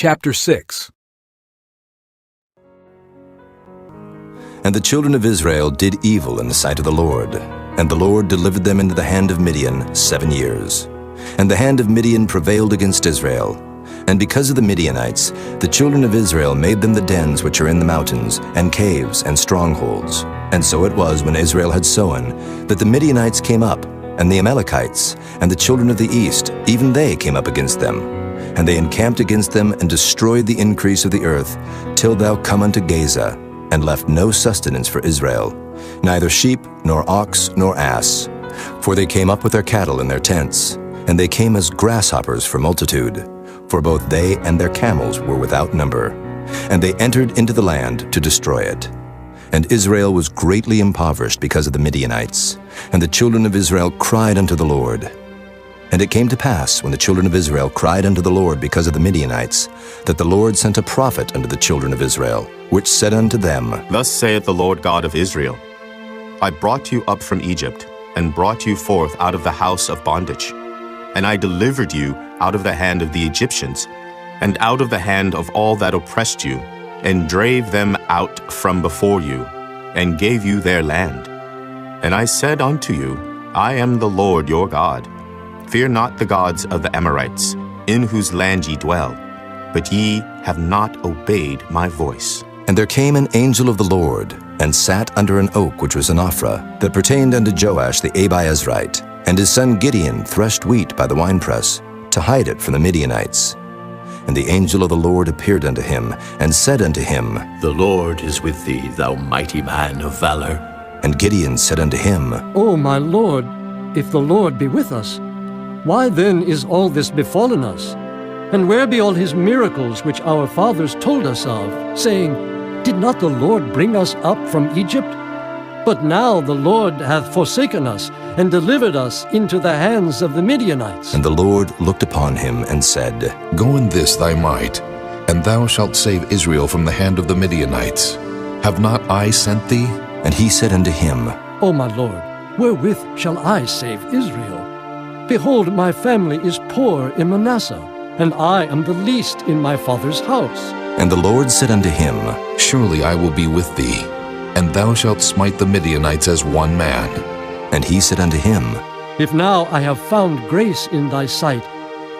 Chapter 6. And the children of Israel did evil in the sight of the Lord, and the Lord delivered them into the hand of Midian 7 years. And the hand of Midian prevailed against Israel. And because of the Midianites, the children of Israel made them the dens which are in the mountains, and caves, and strongholds. And so it was, when Israel had sown, that the Midianites came up, and the Amalekites, and the children of the east, even they came up against them. And they encamped against them, and destroyed the increase of the earth, till thou come unto Gaza, and left no sustenance for Israel, neither sheep, nor ox, nor ass. For they came up with their cattle in their tents, and they came as grasshoppers for multitude. For both they and their camels were without number. And they entered into the land to destroy it. And Israel was greatly impoverished because of the Midianites. And the children of Israel cried unto the Lord. And it came to pass, when the children of Israel cried unto the Lord because of the Midianites, that the Lord sent a prophet unto the children of Israel, which said unto them, Thus saith the Lord God of Israel, I brought you up from Egypt, and brought you forth out of the house of bondage. And I delivered you out of the hand of the Egyptians, and out of the hand of all that oppressed you, and drave them out from before you, and gave you their land. And I said unto you, I am the Lord your God. Fear not the gods of the Amorites, in whose land ye dwell, but ye have not obeyed my voice. And there came an angel of the Lord, and sat under an oak which was in Ophrah, that pertained unto Joash the Abiezrite. And his son Gideon threshed wheat by the winepress, to hide it from the Midianites. And the angel of the Lord appeared unto him, and said unto him, The Lord is with thee, thou mighty man of valor. And Gideon said unto him, O my Lord, if the Lord be with us, why then is all this befallen us? And where be all his miracles which our fathers told us of, saying, Did not the Lord bring us up from Egypt? But now the Lord hath forsaken us, and delivered us into the hands of the Midianites. And the Lord looked upon him, and said, Go in this thy might, and thou shalt save Israel from the hand of the Midianites. Have not I sent thee? And he said unto him, O my Lord, wherewith shall I save Israel? Behold, my family is poor in Manasseh, and I am the least in my father's house. And the Lord said unto him, Surely I will be with thee, and thou shalt smite the Midianites as one man. And he said unto him, If now I have found grace in thy sight,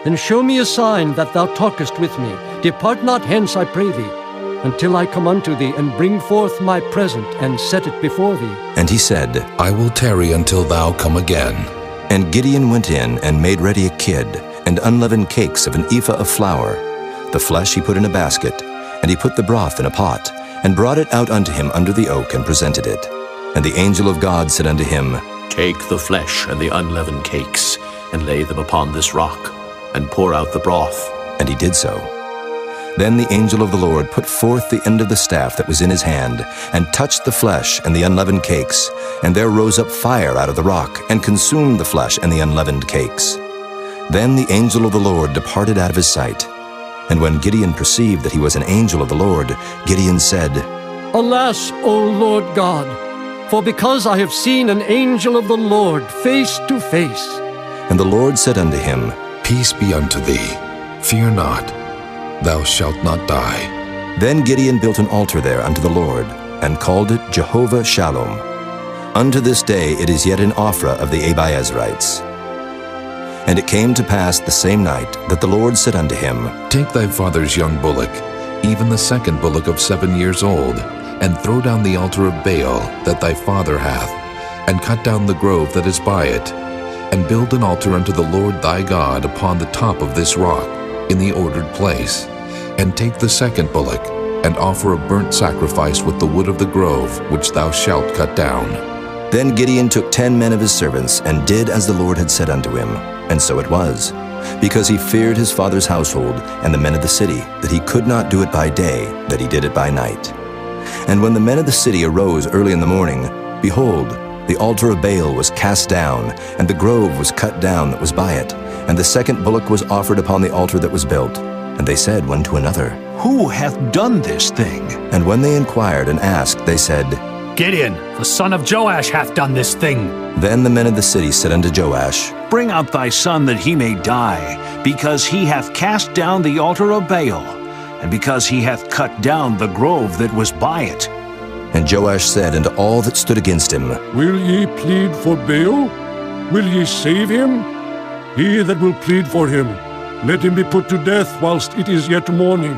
then show me a sign that thou talkest with me. Depart not hence, I pray thee, until I come unto thee, and bring forth my present, and set it before thee. And he said, I will tarry until thou come again. And Gideon went in, and made ready a kid, and unleavened cakes of an ephah of flour. The flesh he put in a basket, and he put the broth in a pot, and brought it out unto him under the oak, and presented it. And the angel of God said unto him, Take the flesh and the unleavened cakes, and lay them upon this rock, and pour out the broth. And he did so. Then the angel of the Lord put forth the end of the staff that was in his hand, and touched the flesh and the unleavened cakes. And there rose up fire out of the rock, and consumed the flesh and the unleavened cakes. Then the angel of the Lord departed out of his sight. And when Gideon perceived that he was an angel of the Lord, Gideon said, Alas, O Lord God, for because I have seen an angel of the Lord face to face. And the Lord said unto him, Peace be unto thee. Fear not. Thou shalt not die. Then Gideon built an altar there unto the Lord, and called it Jehovah Shalom. Unto this day it is yet in Ophrah of the Abiezrites. And it came to pass the same night that the Lord said unto him, Take thy father's young bullock, even the second bullock of 7 years old, and throw down the altar of Baal that thy father hath, and cut down the grove that is by it, and build an altar unto the Lord thy God upon the top of this rock, in the ordered place. And take the second bullock, and offer a burnt sacrifice with the wood of the grove which thou shalt cut down. Then Gideon took 10 men of his servants, and did as the Lord had said unto him. And so it was, because he feared his father's household and the men of the city, that he could not do it by day, that he did it by night. And when the men of the city arose early in the morning, behold, the altar of Baal was cast down, and the grove was cut down that was by it, and the second bullock was offered upon the altar that was built. And they said one to another, Who hath done this thing? And when they inquired and asked, they said, Gideon, the son of Joash, hath done this thing. Then the men of the city said unto Joash, Bring out thy son that he may die, because he hath cast down the altar of Baal. and because he hath cut down the grove that was by it. And Joash said unto all that stood against him, Will ye plead for Baal? Will ye save him? He that will plead for him, let him be put to death whilst it is yet morning.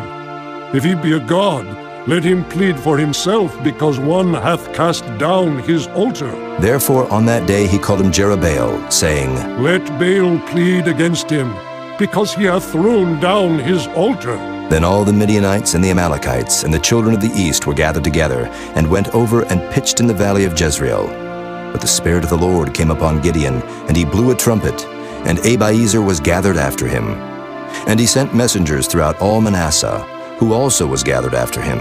If he be a god, let him plead for himself, because one hath cast down his altar. Therefore on that day he called him Jerubbaal, saying, Let Baal plead against him, because he hath thrown down his altar. Then all the Midianites and the Amalekites and the children of the east were gathered together, and went over and pitched in the valley of Jezreel. But the Spirit of the Lord came upon Gideon, and he blew a trumpet, and Abiezer was gathered after him. And he sent messengers throughout all Manasseh, who also was gathered after him.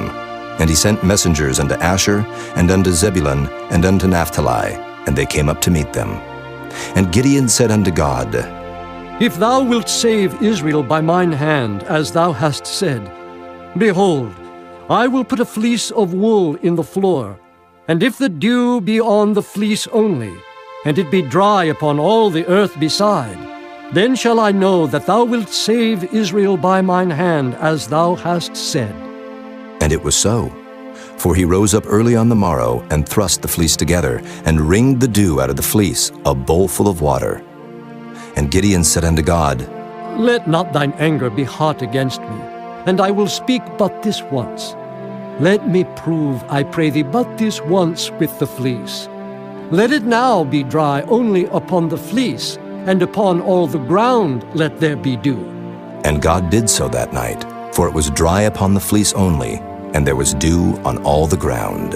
And he sent messengers unto Asher, and unto Zebulun, and unto Naphtali, and they came up to meet them. And Gideon said unto God, If thou wilt save Israel by mine hand, as thou hast said, behold, I will put a fleece of wool in the floor, and if the dew be on the fleece only, and it be dry upon all the earth beside, then shall I know that thou wilt save Israel by mine hand, as thou hast said. And it was so. For he rose up early on the morrow, and thrust the fleece together, and wringed the dew out of the fleece, a bowlful of water. And Gideon said unto God, Let not thine anger be hot against me, and I will speak but this once. Let me prove, I pray thee, but this once with the fleece. Let it now be dry only upon the fleece, and upon all the ground let there be dew. And God did so that night, for it was dry upon the fleece only, and there was dew on all the ground.